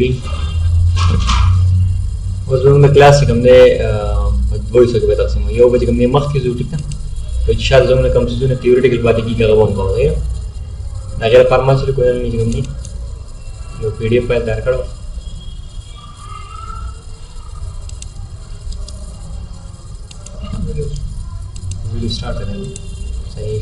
की اوس موږ د کلاس کوم دی وایو څه به تاسو یو به کوم دی مخکې زو ټیک په ان شاء الله زموږ کوم څه نه تیورټیکل پاتې کیږي هغه ووم کوو دا غیر فارماسي کوم نه کوم دی یو پی ډی اف فایل تیار کړو ویډیو سٹارټ کړئ صحیح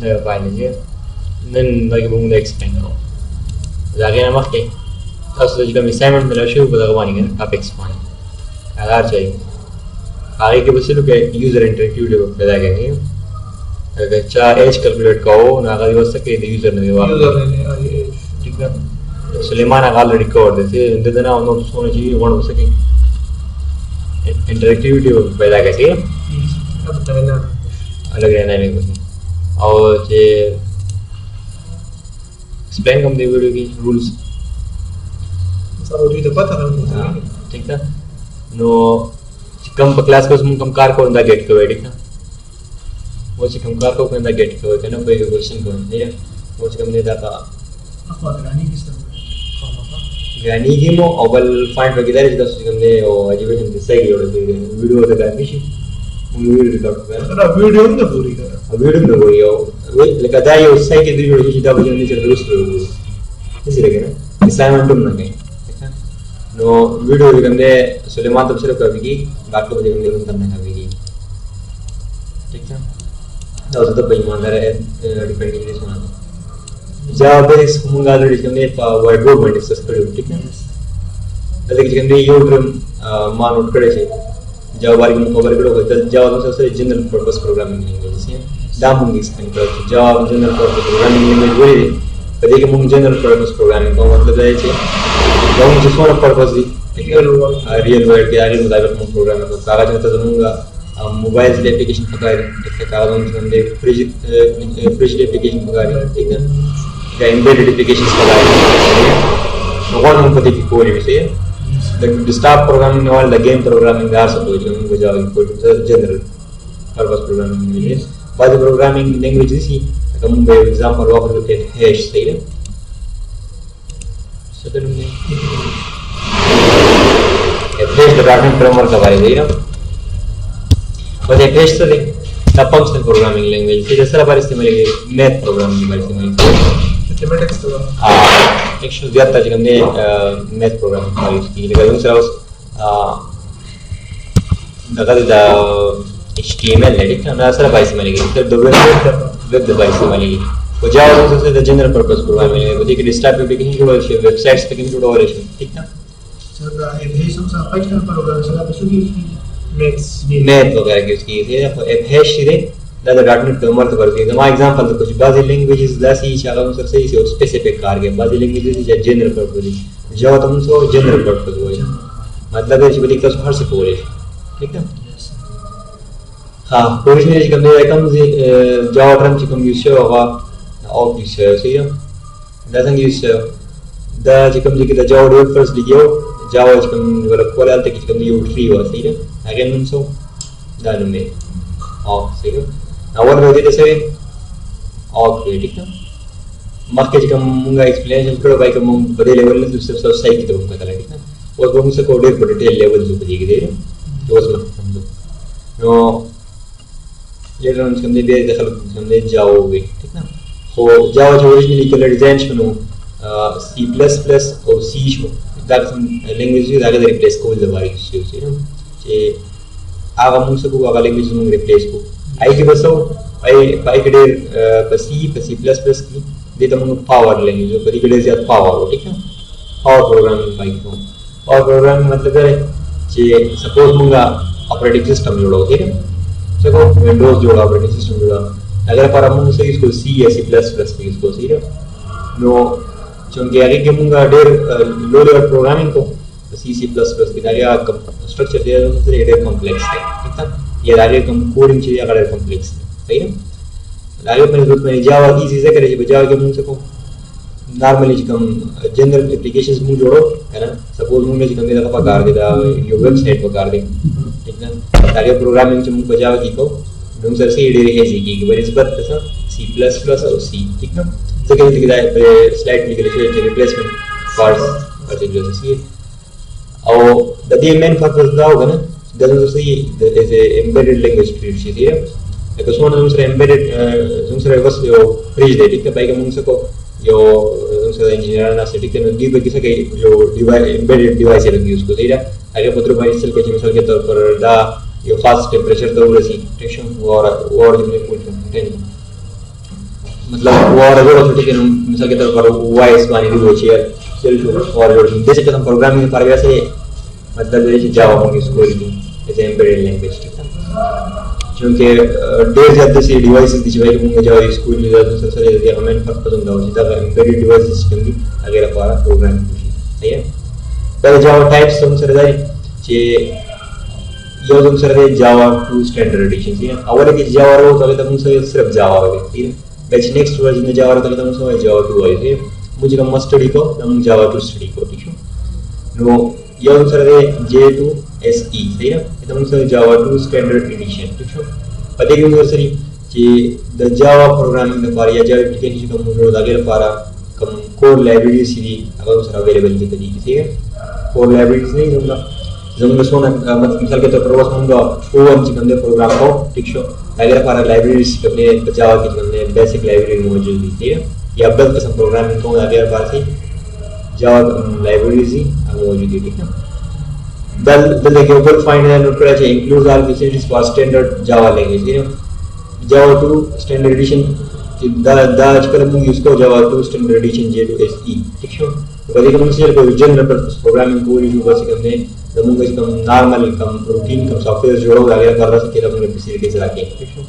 دا فایل دی نن دا کوم دا ایکسپلین کوم دا غیر مخکې تاسو چې کوم اسایمنټ ملاشي په دغه باندې کنه ټاپکس باندې هغه چي هغه کې بسلو کې یوزر انټرایکټیو پیدا کړي اگر چا ایج کیلکولیټ کوو نو هغه وسته کې د یوزر نه وایي یوزر نه ٹھیک ده سلیمان هغه already covered دی د دنا نو څونه چې ونه وسکي انټرایکټیوټي پیدا کړي الګ نه نه او چې explain کوم دی ویډیو کې رولز سره دې ته پته نه ٹھیک ده نو کوم په کلاس کې کوم کار کوو دا ګیټ کوي ٹھیک ده و چې کوم کار کوو دا ګیټ کوي کنه په یو کوېشن کوي نه و چې کوم نه دا کا اخو غانی کې څه غانی کې مو او بل فایند وګړي چې تاسو کوم نه او اجیبیشن د سایګ یو د ویډیو د کار شي موږ ویډیو ریکارډ کوو دا ویډیو نه پوری کړه ویډیو نه وایو لکه دا یو سایګ د ویډیو چې دا به نه چې درست وي څه لګنه اسایمنټ هم نه کوي نو ویډیو کوم نه سلیمان تاسو سره کوي باقي به کوم نه نه کوي ٹھیک ہے دا اوس د په ایماندار ډیپند کیږي څنګه جواب بیس موږ الریډي کوم نه په وایډ بورډ باندې ډسکس کړو ٹھیک ہے دا کې کوم نه یو ډرم ما نوٹ کړی چې جواب ورکوم خبر کړو چې جواب سره جنرال پرپس پروګرامینګ لینګویج دا موږ ایکسپلین کړو چې جواب جنرال پرپس پروګرامینګ لینګویج وایي په دې کې موږ جنرال پرپس پروګرامینګ کوو مطلب دا چې دا موږ څه څونه پرپس دي ریل ورلډ کې هغه مطابق موږ پروګرام کوو کاغذ ته زموږ موبایل د اپلیکیشن پکاري چې کاغذ هم د فریج اپلیکیشن پکاري ٹھیک ہے یا امبیډډ اپلیکیشن پکاري نو غواړم په دې کې کولی وي د ډیسکټاپ پروګرامینګ او د گیم پروګرامینګ دا څه کوي چې موږ جواب کوو جنرال پرپس پروګرامینګ لینګویج بعض پروګرامینګ لینګویج دي چې کوم به ایگزامپل واخلو ته هیش صحیح ده څه کوم نه هیش د ډاټا فریم ورک باندې دی نو په دې هیش څه دی دا فنکشنل پروګرامینګ لینګویج چې سره باندې استعمالېږي میث پروګرامینګ باندې استعمالېږي میتھمیټکس ته ایکچوال زیات ته کوم نه میث پروګرامینګ باندې کیږي لکه یو سره دغه د HTML لري کنه سره باندې استعمالېږي تر د ویب د باندې استعمالېږي او جاوا سره د جنرال پرپس پروګرامینګ دی کې ډیسکټاپ اپلیکیشن جوړول شي ویب سایټس پکې جوړول شي ٹھیک ده سره هیڅ هم سره فنکشنل پروګرام سره په څه کې میث وغیرہ کې کیږي خو اف هیش دی دا د ډاټ نیټ کومر ته ورته ما ایگزامپل د کوم بعضی لینګویجز داسې چې هغه سره صحیح او سپیسیفیک کار کوي بعضی لینګویجز چې جنرال پرپس دي جاوا ته موږ جنرال پرپس وایي مطلب چې بلکې تاسو هر څه کولای شئ ٹھیک ده ها پوزیشن چې کوم دی کوم جاوا ټرم چې کوم یوز شو هغه او یوز شو صحیح دا څنګه یوز شو دا چې کوم دی د جاوا ډیولپرز لیګو جاوا چې کوم ډیولپ کول الته کې کوم یو ټری و صحیح ده هغه نوم څه دا نوم دی او صحیح اول به دې څه او ټھیک ده مخکې چې کوم موږ ایکسپلینیشن کړو بای کوم په دې لیول نه څه څه صحیح کېدو موږ کله کې او کوم څه کوډ په ډیټیل لیول څه دی کې اوس موږ نو لیرون څنګه دې د خلکو څنګه جاوا وي ٹھیک ده خو جاوا چې اوریجنلی کله ډیزاین شنو سی پلس پلس او سی شو دا کوم لینګویج دا غوډه ریپلیس کول د وایي شي چې هغه موږ څه کوو هغه لینګویج موږ ریپلیس کوو آی کې بسو آی کې ډېر په سی پلس پلس کې دې ته موږ پاور لینګویج په دې کې ډېر زیات پاور ٹھیک ده پاور پروګرامینګ پای کوو پاور پروګرامینګ مطلب دا چې سپوز موږ اپریټنګ سیستم جوړو ٹھیک ده څه کوو وینډوز جوړو اپریټنګ سیستم جوړو اگر پر موږ څه یوز کوو سی یا سی پلس پلس کې یوز کوو صحیح ده نو چونکه هغه کې موږ ډېر لو لیول پروګرامینګ کوو سی سی پلس پلس کې دا یا سټرکچر دی ډېر کمپلیکس دی ٹھیک ده یا دا کوم کوډینګ چې هغه ډېر کمپلیکس دی صحیح ده دا په نسبت باندې جاوا ایزی ذکر چې په جاوا کې موږ څه کوو نارملی چې کوم جنرال اپلیکیشنز موږ جوړو کنه سپوز موږ چې کوم دغه په کار دی دا یو ویب سایټ په کار دی ٹھیک ده دا پروګرامینګ چې موږ په جاوا کې کوو हम सर से डी हेजी की बनिस्बत तसा C++ और C ठीक ना तो क्या लिखा है स्लाइड लिख लेते हैं रिप्लेसमेंट पार्ट्स particular C और the main purpose da hoga na doesn't see is a embedded language treat shi dia because one of embedded was yo bridge de ठीक है भाई का मुंह से को yo engineer na se ठीक है दी पे किसे के yo device embedded device लगी उसको ठीक है अगर पत्र भाई चल के मिसाल के तौर पर दा यो फास्ट टेम्परेचर तो उड़े सी टेंशन और जितने कुछ मतलब और अगर ठीक है मिसाल के तौर पर वॉइस वाली भी होची है चल और जैसे कि हम प्रोग्रामिंग पर वैसे मतलब जैसे जावा होंगे स्कूल की जैसे एम्बेडेड लैंग्वेज ठीक है क्योंकि डेढ़ ज़्यादा से डिवाइसेस दिख रहे होंगे जावा स्कूल में ज़्यादा से ज़्यादा हमें फर्क पसंद आओ जितना एम्बेडेड डिवाइसेस कभी अगर हमारा प्रोग्रामिंग ठीक है पर जावा टाइप्स हम सर जाए कि यो हम सर जावा 2 स्टैंडर्ड एडिशन ठीक है अवले की जावा रो तो हम सिर्फ जावा हो ठीक है बैच नेक्स्ट वर्जन में जावा तो हम सो जावा 2 है ठीक है मुझे कम स्टडी को हम जावा 2 स्टडी को ठीक है नो यो सर J2 SE सही है तो हम सर जावा 2 स्टैंडर्ड एडिशन ठीक है पते की हम सर कि द जावा प्रोग्रामिंग द पार या जावा एप्लीकेशन का मूल आगे पारा कम कोड लाइब्रेरी सी अगर सर अवेलेबल की तरीके ठीक है कोड लाइब्रेरीज नहीं होगा जब सोना मतलब मिसाल के तौर पर बस होगा O1 के अंदर प्रोग्राम को ठीक है अगर पारा लाइब्रेरीज अपने जावा के अंदर बेसिक लाइब्रेरी मौजूद है या बल किस्म प्रोग्रामिंग को अगर पासी जावा लाइब्रेरीज ही मौजूद है ठीक है दल देखिए ऊपर फाइंड एंड नोट करा चाहिए include all facilities for standard Java language ठीक है जावा 2 स्टैंडर्ड एडिशन दा आजकल हम यूज को जावा 2 स्टैंडर्ड एडिशन J2 SE ठीक है वही कम से कोई जनरल पर्पस प्रोग्रामिंग को यूज कर सकते हैं तो हम कम नॉर्मल कम रूटीन कम सॉफ्टवेयर जोड़ो अगर कर रहा सके तो हम फैसिलिटीज रखें ठीक है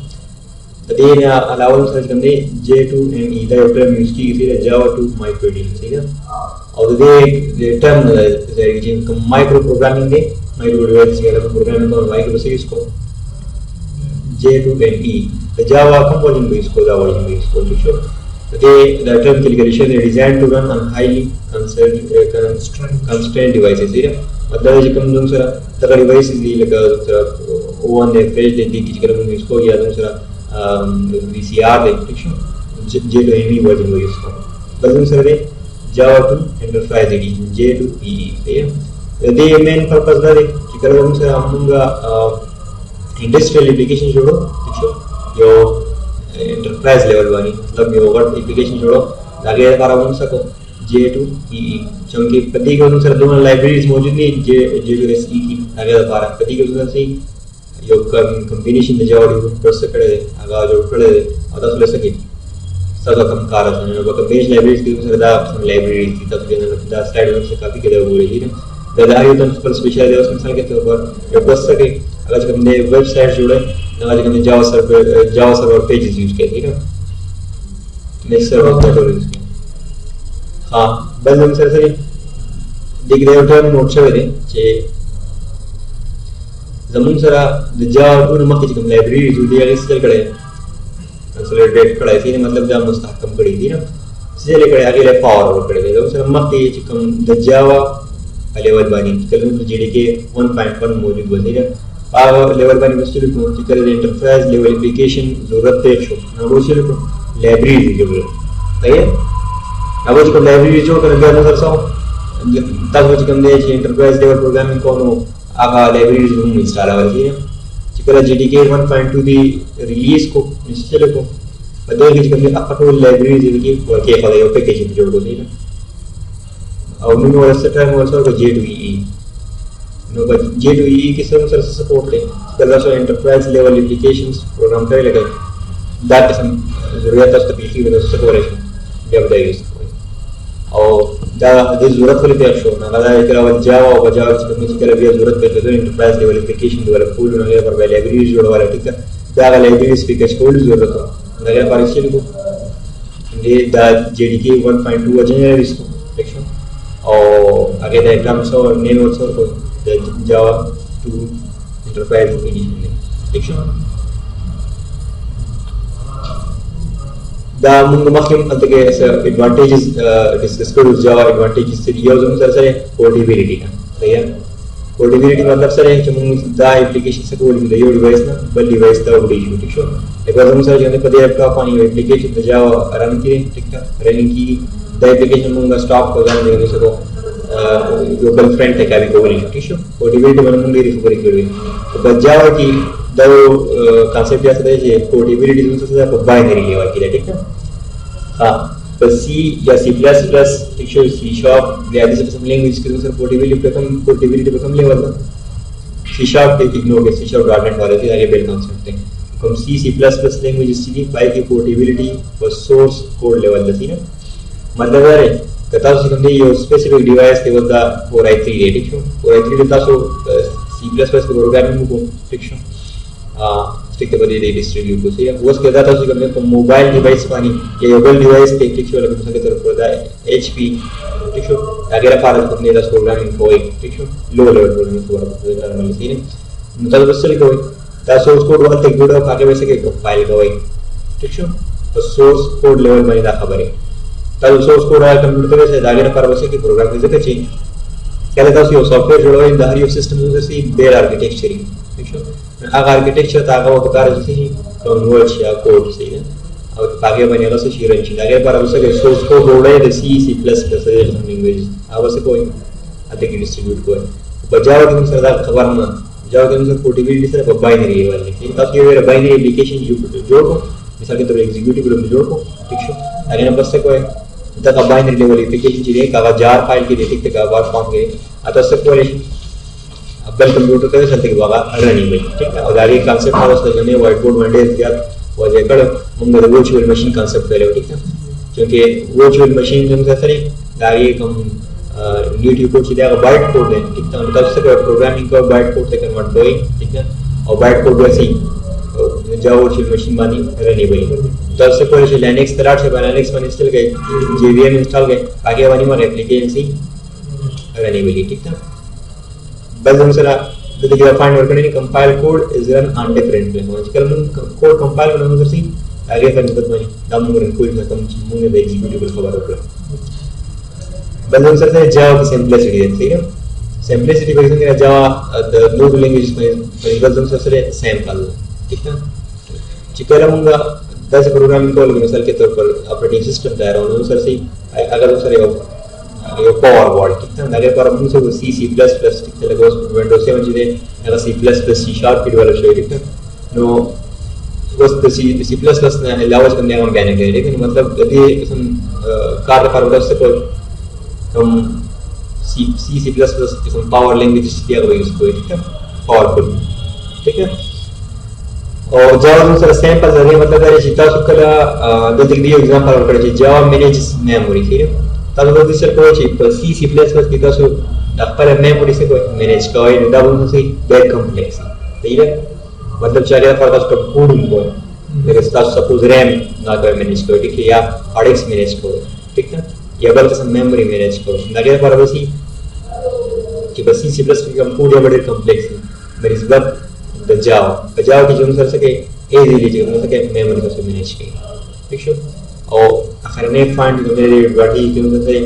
तो ये अलावा सर्च करने J2 ME दा टर्म यूज की फिर जावा 2 माइक्रो एडिशन ठीक है और the term is micro programming de micro devices के अलग प्रोग्रामिंग और माइक्रो से इसको J2ME the Java component में इसको Java में इसको ठीक है the term calculation is designed to run on highly constrained devices ठीक है मतलब जो कम दूसरा तक devices दी लगा दूसरा O1 ने पेज दे दी किसी तरह में इसको या दूसरा VCR दे ठीक है J2ME वर्जन में इसको बस दूसरा Java 2 Enterprise Edition J2EE ठीक है the main purpose that कि करो हम से हमगा इंडस्ट्रियल एप्लीकेशन जोड़ो ठीक है जो एंटरप्राइज लेवल वाली मतलब यो वर्ड एप्लीकेशन जोड़ो आगे बारा हम सको J2EE क्योंकि प्रति के अनुसार दोनों लाइब्रेरीज मौजूद नहीं J2 SE की आगे बारा प्रति के अनुसार से यो कॉम्बिनेशन में जाओ कर सकते आगे जो पड़े और तो ले सके सब कम कार है वो बेस लाइब्रेरीज की सरदा सम लाइब्रेरीज की तब द स्लाइड से काफी के वो है ना दादा ये तो पर स्पेशल है उसमें के तौर पर ये बस सके अगर हमने वेबसाइट जोड़े अगर हमने जावा सर्वर पेजेस यूज किए ठीक है नेक्स्ट सर्वर पेजेस यूज किए हां बस हम सर देख रहे हो टर्म नोट से दे जे जमून सरा द जावा टू नमक की लाइब्रेरी जो दिया इससे करे कंसोलिडेट कड़ा है मतलब जब मुस्तहकम कड़ी थी ना से लेकर आगे ले पावर कड़े थे तो सर मत ये चिकम द जावा लेवल बानी कल तो जेडीके 1.1 मौजूद बनी है पावर लेवल बानी बस को चिकर एंटरप्राइज लेवल एप्लीकेशन जरूरत है छो ना वो से लाइब्रेरी की जरूरत है अब उसको लाइब्रेरी जो कर दिया सर सो तब वो चिकम दे एंटरप्राइज लेवल प्रोग्रामिंग कोनो आगा लाइब्रेरी रूम इंस्टॉल हो रही है चिकला JDK 1.2 दी रिलीज को निश्चय को बदल के चिकन अपटो लाइब्रेरी जिनकी के फले पैकेज जोड़ दो ठीक है और नो वाला टाइम आल्सो को J2EE नो बट J2EE के सर सपोर्ट ले कलर सो एंटरप्राइज लेवल एप्लीकेशंस प्रोग्राम करे लगे दैट सम जरूरत है तकलीफी में सपोर्ट जब दे यूज और दा जरूरत वाले पे शो ना लगा एक रावल जावा और जावा चिकन में चिकन भी जरूरत पे तो enterprise level application develop full होने पर लाइब्रेरी जोड़ वाला ठीक है दा लाइब्रेरी स्पीकर कोड जरूरत है लगा पारिशल को ये दा JDK 1.2 वर्जन है इसको सेक्शन और आगे द टर्म्स और नेम आल्सो को जावा 2 एंटरप्राइज एडिशन सेक्शन दा मुंग मखिम अंतके एडवांटेजेस डिस्कस करो जावा एडवांटेजेस से ये जो सर पोर्टेबिलिटी का सही है पोर्टेबिलिटी मतलब सर है कि मूंग दा एप्लीकेशन से कोई भी यो डिवाइस ना बल डिवाइस दा उड़ी शू ठीक शो एक बार हम सर जने पदे लैपटॉप पानी एप्लीकेशन दा जावा रन की ठीक है रनिंग की दा एप्लीकेशन मूंग स्टॉप हो जाने देने से को यो गर्लफ्रेंड थे का भी को बोली ठीक शो पोर्टेबिलिटी मतलब मूंग री सुपर की तो बजावा की दा कांसेप्ट या से है पोर्टेबिलिटी दूसरे से बाइनरी लेवल की ठीक है हां तो C या C++ ठीक है C Sharp या जैसे some language के दूसरे पोर्टेबिलिटी पे कम लेवल का C Sharp पे इग्नोर के C Sharp .NET वाले थे आगे बिल्ड कॉन्सेप्ट थे हम C++ लैंग्वेज की पाई की पोर्टेबिलिटी और सोर्स कोड लेवल थी ना मतलब है कथा से हम ये स्पेसिफिक डिवाइस के बता 4i3 ठीक है 4i3 देता सो C++ के प्रोग्रामिंग को ठीक है ठीक है बड़ी डिस्ट्रीब्यूट को से वो उसके दाता से करने को मोबाइल डिवाइस पानी या मोबाइल डिवाइस पे ठीक है लगे सके तरफ होता है HP ठीक है अगर फार अपने दा प्रोग्रामिंग को ठीक है लो लेवल प्रोग्रामिंग को नॉर्मली सीन मतलब बस चल कोई दा सोर्स कोड वाला तक जुड़ा आगे वैसे के फाइल का वही ठीक है तो सोर्स कोड लेवल में दा खबर है तब सोर्स कोड वाला कंप्यूटर से आगे फार वैसे के प्रोग्राम के जगह चेंज क्या लेता है सॉफ्टवेयर जुड़ा इन द हर सिस्टम से बेयर आर्किटेक्चर ठीक है अगर आर्किटेक्चर तागा वो कार जैसे ही कन्वर्ट या कोड से ना और तागे बनेगा से शिरन छी आगे पर उससे के सोर्स को जोड़े द C++ लैंग्वेज आवश्यक कोई अधिक डिस्ट्रीब्यूट को बजाव के सरदार खबर ना जाओ के पोर्टेबिलिटी से बाइनरी वाले ठीक है ये मेरा बाइनरी एप्लीकेशन जोड़ो मिसाल के तौर एग्जीक्यूटिव में जोड़ो ठीक है अरे नंबर से कोई तक बाइनरी लेवल एप्लीकेशन चाहिए का जार फाइल की ठीक है का बार फॉर्म के अतः से कोई बल कंप्यूटर के चलते बाबा रनिंग में ठीक है और आगे कांसेप्ट है उसका जने व्हाइट बोर्ड वन डे दिया और जेकर हम वर्चुअल मशीन कांसेप्ट करे ठीक है क्योंकि वर्चुअल मशीन में कैसे रे आगे हम यूट्यूब कोड सीधा बाइट कोड है ठीक है मतलब से प्रोग्रामिंग को बाइट कोड से कन्वर्ट होई ठीक है और बाइट कोड वैसे ही जावा वर्चुअल मशीन बानी रनिंग में तब से कोई लिनक्स स्टार्ट से लिनक्स में इंस्टॉल गए जेवीएम इंस्टॉल गए आगे वाली में एप्लीकेशन सी रनिंग में ठीक है बस हम सरा the find work and compile code is run on different platforms कल हम code compile करना उधर से आगे करने के बाद में हम मुझे कोई ना कम मुझे द executable खबर होगा बस हम सर से java की simplicity है ठीक है simplicity पर इसमें java the no language में बस हम सर से sample ठीक है चिकला मुंगा 10 प्रोग्रामिंग को लगे मिसाल के तौर पर ऑपरेटिंग सिस्टम तैयार होने सर से अगर सर ये पावर वर्ड ठीक है अगर पर हम से C++ ठीक है लगे विंडोज 7 चीजें अगर C++ C Sharp की डेवलप हुई ठीक है नो बस C++ ने लाउज करने हम कहने के लेकिन मतलब यदि हम कार्य पर से कोई हम C++ हम पावर लैंग्वेज किया हुआ इसको ठीक है पावरफुल ठीक है और जावा दूसरा सैंपल जरिए मतलब अगर जितना सुकला जैसे कि एग्जांपल पड़े जावा मैनेजेस मेमोरी ठीक है तब वो दूसरा कोई चीज पर C++ की तो पर मेमोरी से कोई मैनेज कोई डबल से वेरी कॉम्प्लेक्स ठीक है मतलब चाहिए फॉर द कोड को लेकिन सपोज रैम ना कोई मैनेज कोई ठीक है या हार्ड डिस्क मैनेज कोई ठीक है या बल्कि मेमोरी मैनेज कोई लगे पर वैसे कि बस C++ की कोड या बड़े कॉम्प्लेक्स है मेरे इस बात जावा की जो सर सके इजीली जो सके मेमोरी को मैनेज की ठीक है और आखिर में फाइंड मेरे बॉडी के अंदर से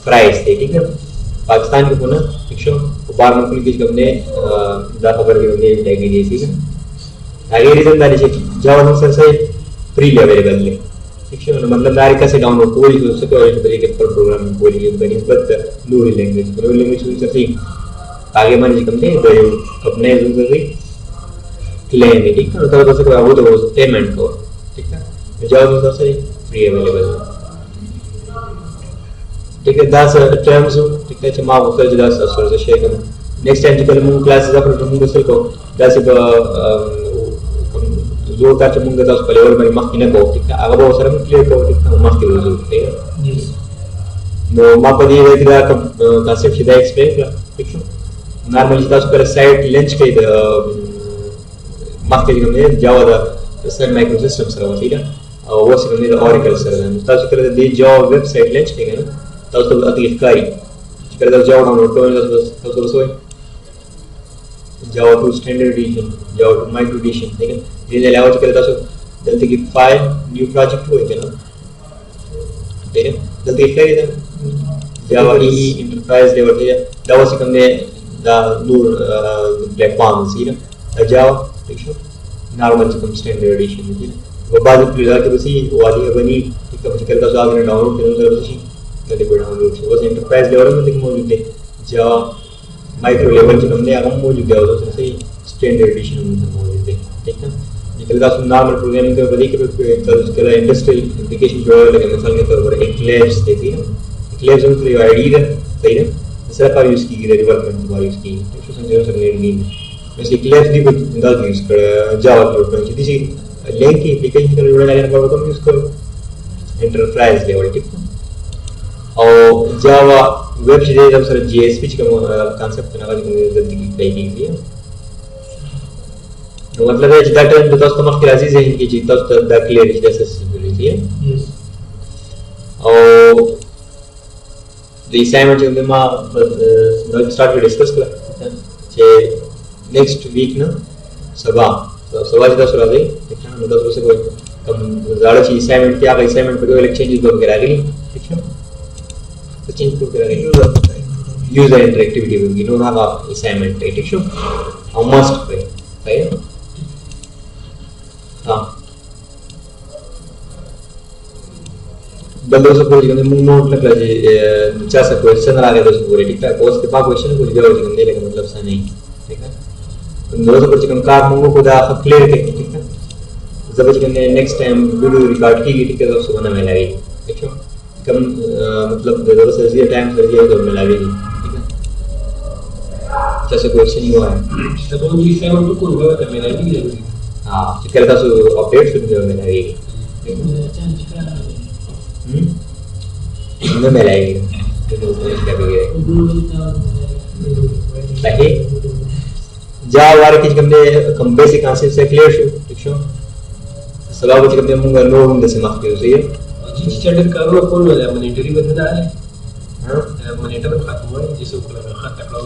प्राइस थे ठीक है पाकिस्तान के पुणे ठीक है बार में कुछ हमने दा खबर के हमने टैग दी ठीक है आगे रीजन दानी चाहिए जावा सर से फ्री अवेलेबल है ठीक है मतलब डायरेक्ट से डाउनलोड कोई हो सके और तरीके पर प्रोग्रामिंग कोई भी बनिस्बत नूरी लैंग्वेज से आगे मान जी हमने अपने से क्लेम है ठीक है तो से वो तो पेमेंट को ठीक है जावा सर से फ्री अवेलेबल ठीक है 10 टर्म्स ठीक है मां वो कर 10 सर से शेयर करना नेक्स्ट टाइम कल हम क्लासेस अपन हम से को 10 जो का चमुंगा 10 पर लेवल में मार्क ने को ठीक है अगर वो सर क्लियर को ठीक है मार्क के ठीक है जी नो मां पर ये रेगुलर कांसेप्ट सीधा एक्सप्लेन ठीक है नॉर्मली 10 पर साइट लॉन्च के मार्क के में जावा द सर माइक्रो सिस्टम सर ठीक है वो से हमने ऑरेकल सर है ताकि कर दे जावा वेबसाइट लॉन्च के ना तो अधिकारी कर दे जावा डाउनलोड कर बस तो सोई जावा 2 स्टैंडर्ड एडिशन जावा 2 माइक्रो एडिशन ठीक है ये लेआउट कर दे जल्दी की फाइल न्यू प्रोजेक्ट हुए ना ठीक है जल्दी कर दे जावा ई इंटरप्राइज लेवल है जावा से हमने دا نور پلیټفارمز دي د جاوا ٹھیک شو نارمل کوم سټانډرډ ایډیشن دي او بعد پلیزا کې بسې والی بني ټیک په شکل تاسو هغه ډاونلوډ کړئ نو سره شي د دې ډاونلوډ شي اوس انټرپرایز لیول باندې موجود دی جاوا مایکرو لیول چې کوم دی هغه موجود دی او تاسو سټانډرډ ایډیشن موجود دی ٹھیک ہے کله تاسو نارمل پروګرامینګ کوئ بلکې تاسو کله انډسټریل اپلیکیشن جوړول لکه مثال کے طور پر ایکلیپس دی ایکلیپس هم یو آئی ډی ده صحیح ده سره کار یوز کیږي د ډیولپمنٹ لپاره یوز کیږي څه څنګه سره نه دی بس ایکلیپس دی په دا یوز کړه جاوا پروګرام چې دي لینک اپلیکیشن کې جوړول لپاره کوم یوز کړو انټرپرایز لیول ټیک او جاوا ویب چې د سره جی اس پی چې کوم کانسپټ نه غواړي کوم د دې کیږي نو مطلب ہے دا ټرم د تاسو مخکې راځي ذهن کې چې تاسو دا کلیر شي د اسسیبিলিټی او د اسایمنټ چې ما نو سٹارټ ډیسکس کړل چې نیکسټ ویک نه سبا چې تاسو راځي نو تاسو څه کوئ کوم زړه چې اسایمنټ کې هغه اسایمنټ په ډول چینجز به راغلي ٹھیک شو څه چینج کوي یوزر انټریکټیویټي وګورئ نو هغه اسایمنټ ټیک شو او ماست کوي صحیح بل اوس په دې کې موږ نوٹ نکړل چې چا څه کوېشن راغی د سپورټ ټیک ټاک اوس په کوېشن کو دی او چې کوم دی لکه مطلب څه نه ٹھیک ہے نو اوس په چې کوم کار موږ کو دا کلیر کړي ٹھیک ہے زبر چې نیکسټ ټایم ویډیو ریکارډ کیږي ټیک ہے اوس باندې ملایي ٹھیک ہے کوم مطلب د زبر سره یې ټایم سره یې د ملایي ٹھیک ہے چا څه کوېشن یو ہے د بوجي سم په کوم وخت ملایي हाँ चिकन का सो अपडेट सुन जो मैंने अभी मैं मिलाएगी क्या भी ताकि जा वार की कम बेसिक कॉन्सेप्ट से क्लियर शो ठीक शो सलाह कुछ कम मुंगा नो हम जैसे माफ किया उसे जी स्टैंडर्ड करो कौन वाला मॉनिटरिंग बता है हां मॉनिटर खत्म हुआ जिसको कोई खत्म करो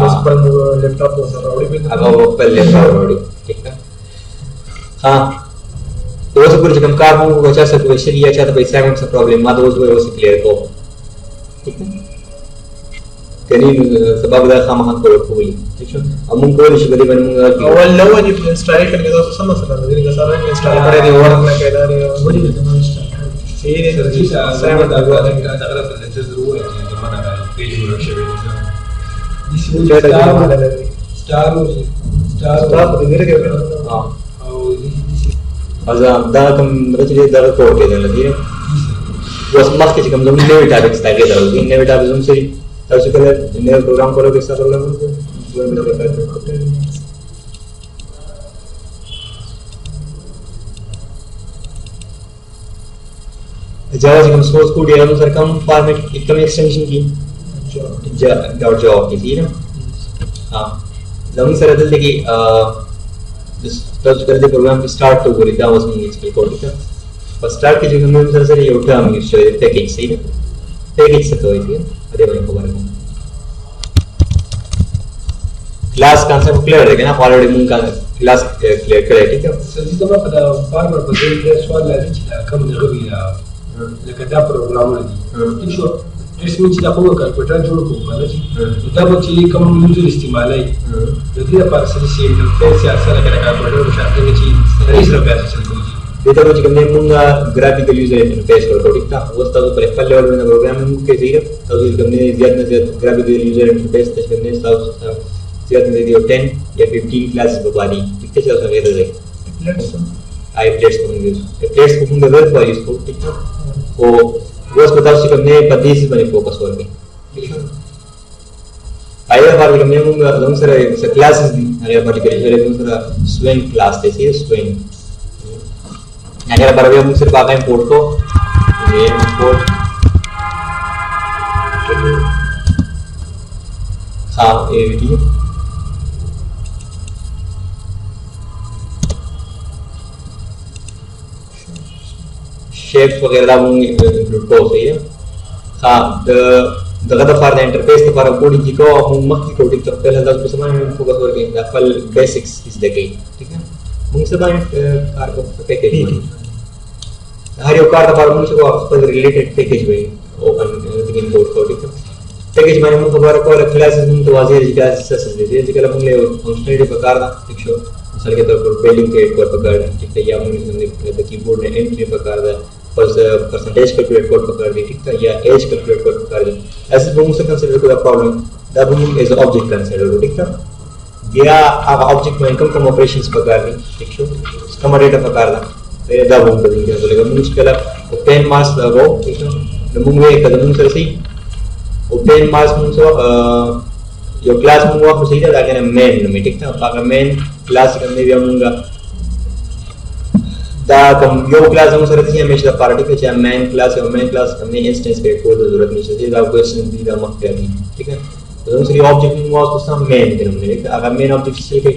बस पर लैपटॉप को सर और भी अब वो पहले ऑलरेडी ठीक है हाँ तो वो सब कुछ कम कार होंगे वो अच्छा सा क्वेश्चन या अच्छा तो पैसा कौन सा प्रॉब्लम माँ दोस्त वो से क्लियर को ठीक है कहीं सबब दा खाम हाथ को रखोगी ठीक है अब मुझे कोई नहीं बड़ी बनूंगा अول لو دي انستال करके तो सब मसला है दिन का सारा इंस्टॉल करे दे और मैं कह रहा है वो नहीं करना इंस्टॉल सही है सर जी साहब दा अगर जरूर है कि हमारा पेज वर्क शेयर दिस वो स्टार वगैरह के हां अजा دا کوم رچې دا کوډ کې ده لدی اوس مخکې چې کوم نوې ټاپکس ته کې دا وي نوې ټاپکس هم سي تاسو کله نوې پروګرام کولو کې څه پروګرام کوئ جاوا چې کوم سورس کوډ یې نو سره کوم فارمیټ کوم ایکسټنشن کی .java کې دي نه ها زموږ سره دلته کې تاسو کله د پروګرام کې سٹارټ تو غوړي دا اوس موږ یې کوډ وکړو په سٹارټ کې چې موږ سره یو ټرم یوز شوی پیکیج صحیح ده پیکیج څه کوي دې دې باندې خبره کوم क्लास कॉन्सेप्ट क्लियर है ना ऑलरेडी मून का क्लास क्लियर करे ठीक है सर जी तो په دا فارمر په دې سوال لري چې دا کوم نغوي لکه دا پروګرام لري ٹھیک شو اسمه چې دا کوم کمپیوټر جوړ کوم کنه دا به چې کوم یوزر استعمالای د دې لپاره سره سي انټرفیس یا سره کمپیوټر شامل چې رئیس را پیاسه چل کوي دته چې کوم موږ ګرافیکل یوزر انټرفیس ورکړو ټیک تا اوس تاسو پر خپل لیول باندې پروګرامینګ کې زیات تاسو کوم نه زیات نه زیات ګرافیکل یوزر انټرفیس ته کوم نه تاسو زیات نه دی 10 یا 15 کلاس په باندې ټیک څه څه غیر دی आई प्लेट्स को यूज प्लेट्स को हम डेवलप कर इसको ठीक है वो वो बताओ कि हमने 25 बने फोकस कर के ठीक है आया बार हमने हम सर क्लासेस दी अरे पर्टिकुलर हम सर स्विंग क्लास जैसे स्विंग अगर बार हम सिर्फ आगे इंपोर्ट को ये इंपोर्ट हां ये वीडियो शेप्स वगैरह दा मूंग इंक्लूड को सही है हां दगा the for the interface the for coding की को हम मक्की कोडिंग तो पहले 10 समय में फोकस करके द फल बेसिक्स इज द की ठीक है मूंग से बाय कार को पैकेज में हर एक कार द फॉर मूंग से को पर रिलेटेड पैकेज में ओपन इंपोर्ट को ठीक है پیکیج باندې موږ خبره کوله کلاسز موږ ته واضح دي کلاسز څه دي چې کله موږ له فنکشنالټي په کار ده ٹھیک شو مثال کے طور پر بیلنگ کریٹ کوڈ په کار ده ٹھیک ہے یا موږ د کیبورډ نه انټری په کار ده percentage calculate code پکار دی ٹھیک ہے یا ایج calculate code پکار دی ایسے موږ څه کنسیډر کوو دا پرابلم دا موږ ایز object consider کوو ٹھیک ہے بیا هغه object باندې کوم operations پکار دي ٹھیک شو کوم ډیټا پکار ده دا موږ په دې کې لګو موږ کله open mass لګو ٹھیک ہے نو موږ یې کله موږ سره سي open mass موږ یو کلاس موږ واخو سي دا کنه main نو ٹھیک ہے هغه main کلاس کې بیا موږ دا کوم یو کلاس موږ سره چې همیشه د پارټي کې چې مین کلاس او مین کلاس کوم نه انسټنس په کوډ ضرورت نشته دا کوېشن دی دا مخکې دی ٹھیک ہے زموږ سره یو object موږ واستو سم مین کې نوم لري هغه مین object څه کوي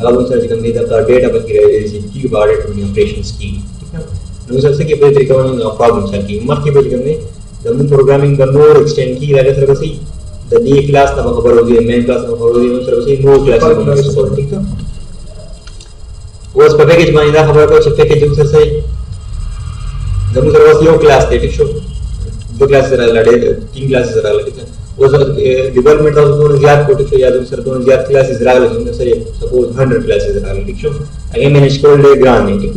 هغه موږ سره چې کوم دی دا ډیټا په کې راځي چې باندې کوم اپریشنز کی ټھیک ہے نو سره څه کې په طریقه باندې پرابلم حل کی مخکې به کوم دی د موږ پروګرامینګ د نور ایکسټند کی راځي سره به د دې کلاس ته خبر وږي مین کلاس ته خبر وږي نو سره به نو کلاس ټھیک ہے اوس په پیکیج باندې دا خبره کوي چې پیکیج موږ سره زموږ سره اوس یو کلاس دی ټیک شو دو کلاس سره لړې 3 کلاس سره لړې ټیک اوس ډیولپمنٹ اوس دوه زیات کوټ شو یا زموږ سره دوه زیات کلاسز راغلي زموږ سره سپوز 100 کلاسز راغلي ټیک شو هغه مینیج کول ډېر ګران دی ټیک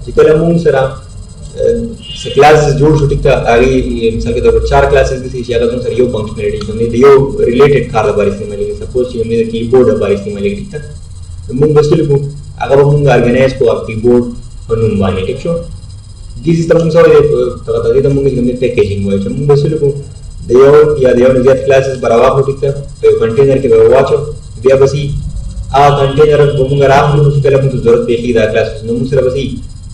چې کله موږ سره کلاسز جوړ شو ټیک هغه مثال کې دا 4 کلاسز دي چې هغه زموږ سره یو فنکشنالټي کوي دی یو ریلیټډ کار لپاره استعمالي سپوز چې موږ کیبورډ لپاره استعمالي ټیک موږ بسل کو هغه موږ ارګنایز کوو کیبورډ په نوم باندې ټیک شو دې سیستم موږ سره دا موږ کوم پیکیجینګ وایي چې موږ بسل کو د یو یا د یو نه زیات کلاسز برابر ټیک په کنټینر کې به واچو بیا بسې هغه کنټینر موږ راغلو چې کله موږ ضرورت پیښی دا کلاس نو موږ سره بسې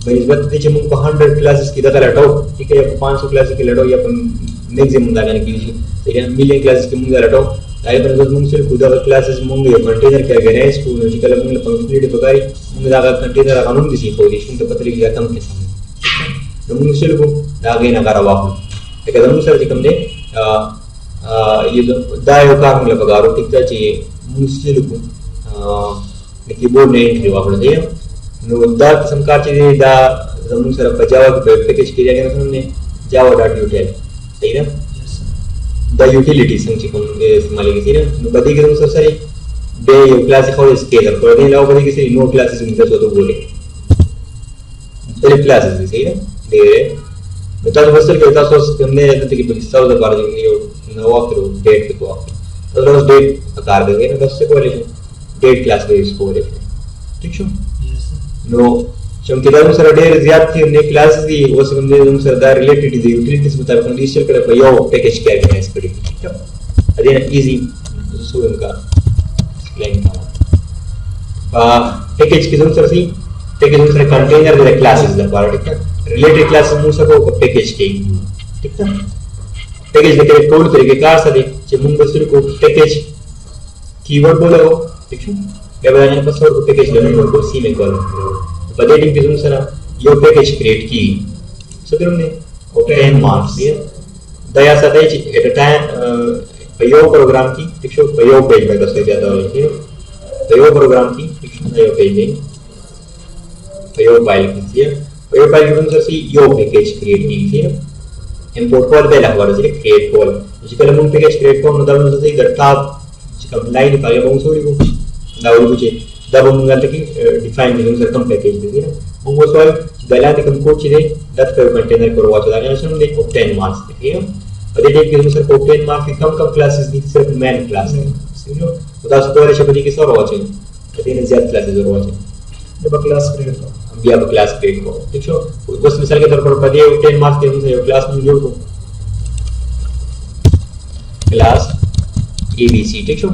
په نسبت دې چې موږ په 100 کلاسز کې دغه لټاو ټیک یا په 500 کلاسز کې لټاو یا په میکسیمم دا غن کې شي یا میلیون کلاسز کې موږ لټاو دای په نظر موږ سره کومه کلاسز موږ یو کنټینر کې ارګنایز کوو چې کله موږ فنکشنالټي پکاري موږ دا کنټینر قانون دي خو دې څنګه په طریقې کم کې نو موږ سره کو دا غي نه غره واخلو کله موږ سره کوم دي دا یو کار موږ لپاره ټیک چې موږ سره کو د کیبورډ نه انټری واخلو دی نو دا قسم کار چې دا زموږ سره په جاوا کې پیکیج کې راغلی نو java.OOP صحیح ده دا یوټیلیټی څنګه کوم استعمال کیږي نو بده کې موږ سره به یو کلاس خو سکیلر پر دې لاو بده کې نو کلاسز موږ ته وته بوله ټول کلاسز دي صحیح ده نو تاسو وسل کې تاسو کوم نه د دې په حساب د بار یو نو واخلو ډیټ کې کوو تاسو روز ډیټ کار دی نو تاسو کولای شئ ډیټ کلاس به یوز کولای ٹھیک شو نو چې دا موږ سره ډېر زیات دي نه کلاسز دي اوس کوم دې موږ سره دا ریلیټډ دي یوټیلیټیز مطابق نو دې شل کړه په یو پیکیج کې ارګنایز کړی ا دې نه ایزی سو انکا ایکسپلین کوم پیکیج کې موږ سره سي پیکیج موږ سره کنټینر د کلاسز لپاره ټیک ریلیټډ کلاس موږ سره په پیکیج کې ټیک پیکیج د کړه ټول طریقې کار سره چې موږ سره کو پیکیج کیورډ بولو ٹھیک ہے یا بیان پر سر پیکیج ڈاؤنلوڈ کو سی میں کال بدے ٹیم کے زون سره یو پیکیج کریٹ کی سدرم نے اوپن مارکس دی دیا ساتي چې اټ ټایم په یو پروګرام کې ٹھیک شو په یو پیج باندې څه زیاده وایي په یو پروګرام کې ٹھیک شو یو پیج دی په یو فایل کې دی په یو فایل کې زون سره یو پیکیج کریٹ کیږي امپورټ کول به لا ورته کریٹ کول چې کله موږ پیکیج کریٹ کوو نو دا موږ ته ګټا چې کوم لاین په یو موږ سوري کوو دا ورته دا موږ ته کې ډیفاین دي سره کوم پیکیج دی موږ وایو د لاندې کوم کوډ چې دی دا په کنټینر کې ورواچو دا نه شنو دی اوپن مارکس دی په دې کې موږ سره اوپن مارکس کم کلاسز دي صرف مین کلاس دی سمجھو دا څه کولای شي په دې کې سره ورواچو په دې نه زیات کلاسز ورواچو دا په کلاس کریټ کو بیا په کلاس کریټ کو ٹھیک شو اوس مثال کے طور پر په دې اوپن مارکس کې موږ یو کلاس موږ جوړ کو کلاس ABC ٹھیک شو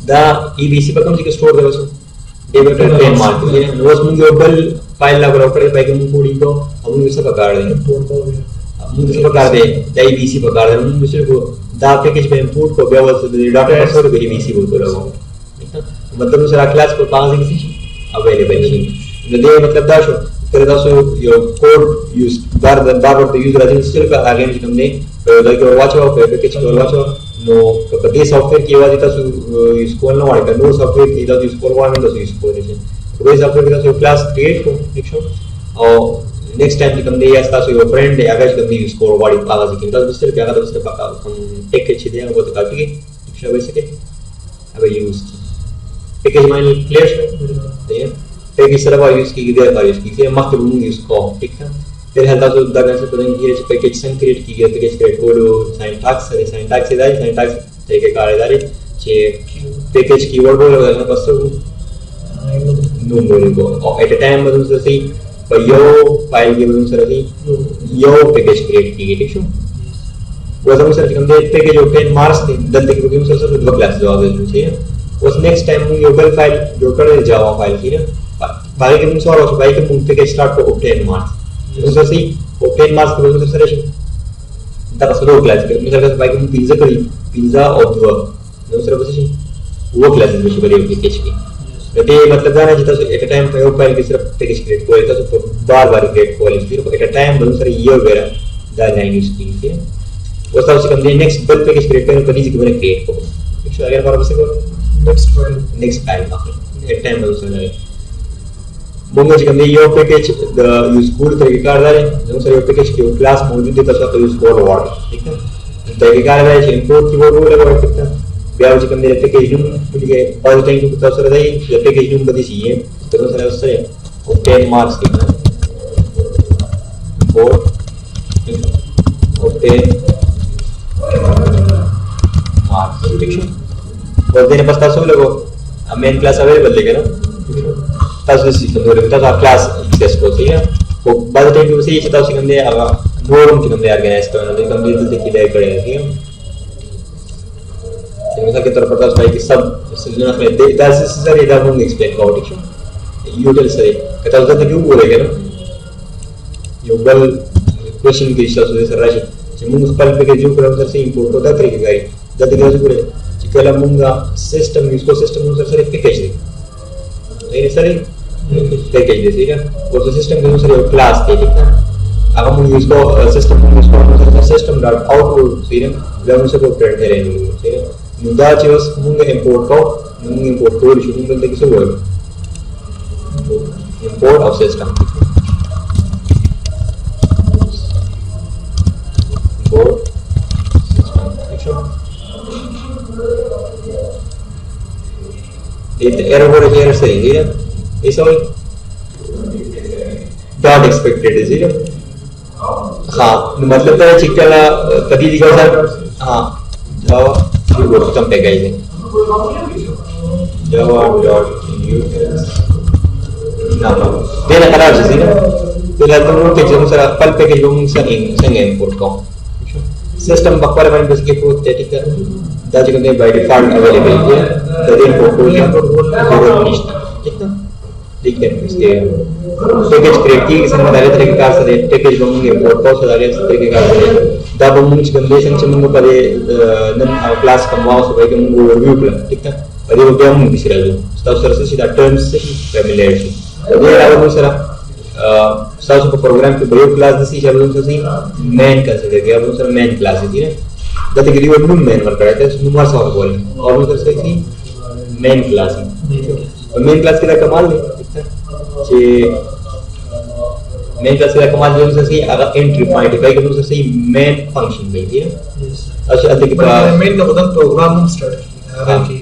دا ABC په کوم ځای کې سٹور دی وسو ډیټا ټیم مارک دی نو اوس موږ یو بل فایل لا غواړو کړی پای کې موږ کوډینګ کو او موږ څه پکار دی موږ څه پکار دی د ABC پکار دی موږ څه کو دا پیکیج په امپورټ کو بیا ورته د ډاټا سره به ABC وته راو مطلب سره کلاس په پاس کې شي اویلیبل شي نو دې مطلب دا شو کله تاسو یو کوډ یوز بار ورته یوز راځي چې څه هغه کوم دی په دا کې ورواچو په پیکیج کې ورواچو نو په دې سافټویر کې یوازې تاسو یوز کول نه وایي نو سافټویر کې دا یوز کول وایي نو تاسو یوز کولای شئ په دې سافټویر کې تاسو کلاس کریټ کو ٹھیک شو او next time कि कम दे या स्टार्ट your friend या अगर कम दे score वाली पागा जिक्र तो दूसरे पे अगर दूसरे पागा हम package दे वो तो काफी है शायद वैसे के अब use package मायने clear है package तरह वाला use की दे वाला use की ये मस्त रूम use को ठीक है फिर हेल्थ तो दागा से पता नहीं कि ये package सन create की गया package create कोड syntax से दाई syntax तरीके कार्यदारी चे package keyword बोले वगैरह बस तो नून बोले को और at a time मतलब से सही पर यो फाइल की मतलब से सही यो package create की गई ठीक है वो सब सर हम दे package obtain marks थे दल तक वो सर दो क्लास जो आगे जो चाहिए उस नेक्स्ट टाइम हम योगल फाइल जो कर जावा फाइल की ना बाकी के मुझे और बाकी के मुझे package start को obtain marks उससे सही obtain marks को मतलब सर तक सर दो क्लास के मिसाल का बाकी हम पिज्जा और दो दूसरा पोजीशन वो क्लास में शिवरी पैकेज की तो ये मतलब जाना जितना सो एट अ टाइम पे फाइल की सिर्फ पैकेज क्रिएट कोई तो बार-बार क्रिएट कोई फिर एट अ टाइम बहुत सारे ये वगैरह दा लाइन यूज की है वो सब से कम दे नेक्स्ट बल पैकेज क्रिएट करने पर इजी बने क्रिएट को तो अगर बार से को नेक्स्ट फाइल का एट टाइम बहुत सारे बोंगे जी कम दे यो पैकेज द यूज कोड तरीके कार दारे जो सारे यो पैकेज की क्लास मौजूद है तो यूज कोड वर्ड ठीक है तरीके कार दारे इंपोर्ट कीवर्ड बोले वर्ड ठीक है बिहार जी कम दे पैकेज नूम पुलिके और टाइम को तो सर दाई पैकेज नूम बदी चाहिए तो सर उससे obtain marks कितना और obtain marks ठीक है और देने पास तासो लोगो मेन क्लास अवेलेबल लेके ना तासो सिस्टम दो लेके तासो क्लास एक्सेस को ठीक है वो बाद टाइम को से ये तासो कम दे आगा नोड कम दे ऑर्गेनाइज करना तो कम दे जल्दी की लाइक करेगा ठीक है मिसाल के तौर पर तो भाई कि सब सिस्टम में दे दैट इज सर ये हम एक्सप्लेन का ठीक है यूटिल सर कहता होता है क्यों बोलेगा ना यो बल क्वेश्चन के हिसाब से सर राशि मुंग पल पे के जो कर से इंपोर्ट होता तरीके गाई दद के जो करे चिकला मुंगा सिस्टम इसको सिस्टम में सर पैकेज दे ये सर पैकेज दे ठीक है और सिस्टम के सर क्लास के ठीक है अगर हम इसको सिस्टम में इसको सिस्टम डॉट आउटपुट सीरियम जब उसे को प्रिंट करेंगे ठीक है मुद्दा चीज मुंगे इंपोर्ट को मुंगे इंपोर्ट को इशू मुंगे तक से हुआ import of system import system ये एरर हो रही है सही है ये सब डॉट एक्सपेक्टेड है जी हाँ मतलब तो चिकला कभी दिखा सर हाँ जावा वो सिस्टम पैकेज है java.OOP ना देना खराब से ना फिलहाल तो वो पैकेज सर पल पैकेज वो सर इंपोर्ट को सिस्टम बकवार में बस के प्रूफ ठीक है दाज के बाय डिफॉल्ट अवेलेबल है द इंपोर्ट ठीक है ठीक है इसके पैकेज क्रिएट की किसी में डाले तरीके कार से पैकेज बंगे इंपोर्ट को डाले तरीके कार से दा बंगे कंडीशन से मंगो परे नन क्लास कमाओ सो भाई के मंगो रिव्यू प्लान ठीक है परे वो क्या मंग दिसरा जो स्टाफ सर से सीधा टर्म्स से फैमिलियरिटी तो ये आगे दूसरा स्टाफ को प्रोग्राम के बड़े क्लास दिसी जब उनसे सी मेन का से गया वो सर मेन क्लास है ना दते के रिवर्ड में मेन वर्क करता है नुमार सा बोल और उधर से सी मेन क्लास है और मेन क्लास के कमाल है जे मेन क्लास का कमाल जो से अगर एंट्री पॉइंट है कि उनसे सही मेन फंक्शन में है अच्छा अते के मेन का बदल प्रोग्राम स्टार्ट किया है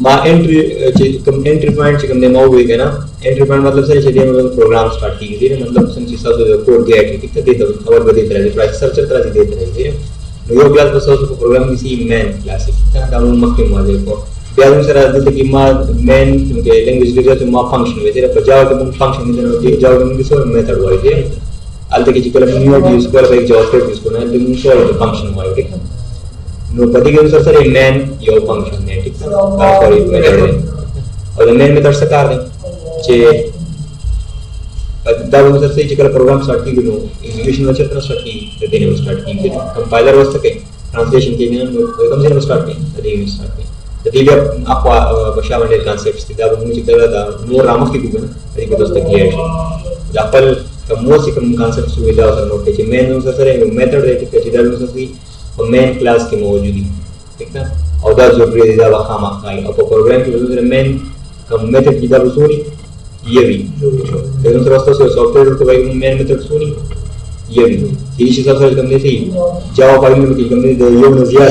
मा एंट्री एंट्री पॉइंट से कम हो गई है ना एंट्री पॉइंट मतलब सही चलिए मतलब प्रोग्राम स्टार्ट की गई है मतलब संची सब कोड दिया है ठीक है दे दो खबर बदल रहा है प्राइस सर्च तरह से देते रहे है यो क्लास बस उसको प्रोग्राम किसी मेन क्लास है डाउनलोड मत के मॉड्यूल को बिहार सर जैसे कि मां मेन क्योंकि लैंग्वेज लिखा तो मां फंक्शन में तेरे जावा के मुंग फंक्शन में देना जावा के मुंग सो मेथड वाइज है अलते की चिकल न्यू यूज कर एक जावास्क्रिप्ट यूज करना है तो मुंग सो फंक्शन वाइज ठीक है नो पति के अनुसार सर मेन यो फंक्शन है ठीक है सॉरी मेथड है और मेन मेथड से कर दें जे दाव सर से चिकल प्रोग्राम स्टार्ट की नो एग्जीक्यूशन में चलना स्टार्ट की देने में स्टार्ट की कंपाइलर वास्ते के ट्रांसलेशन के लिए कम से कम स्टार्ट की देने में स्टार्ट की jadi aku basya mandel concepts tidak mungkin kita ada nur ramah ki juga jadi kita sudah clear japal kamu sih kamu concept sudah jauh sama oke main unsur sering method itu kita tidak unsur sih main class की मौजूदी ठीक है और दा जो भी दा वहाँ माकाई अब प्रोग्राम की वजह से main कम method की दा उसूली ये भी लेकिन दूसरा रास्ता से सॉफ्टवेयर को भाई मेन मेथड सुनी ये भी इसी सब से कम थी जावा फाइल में की कम दे ये न दिया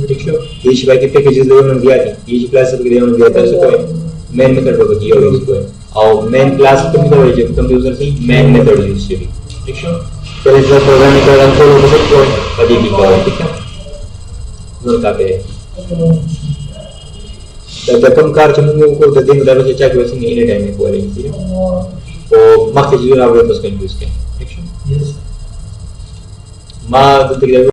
ठीक है इसी भाई के पैकेजेस दे न दिया थी इसी क्लास के दे न दिया था सो मेन मेथड को किया हुआ इसको और मेन क्लास को भी है जब तुम यूजर से मेन मेथड यूज से ठीक है तो इस प्रोग्रामिंग का रन हो सकता है कभी भी करो ठीक है जोर का पे the come car चुनूंगे उनको the दिन दारों से चेक वैसे नहीं टाइम में कोई नहीं है तो मार्क्स जो आप बस कंफ्यूज के ठीक है यस मां तो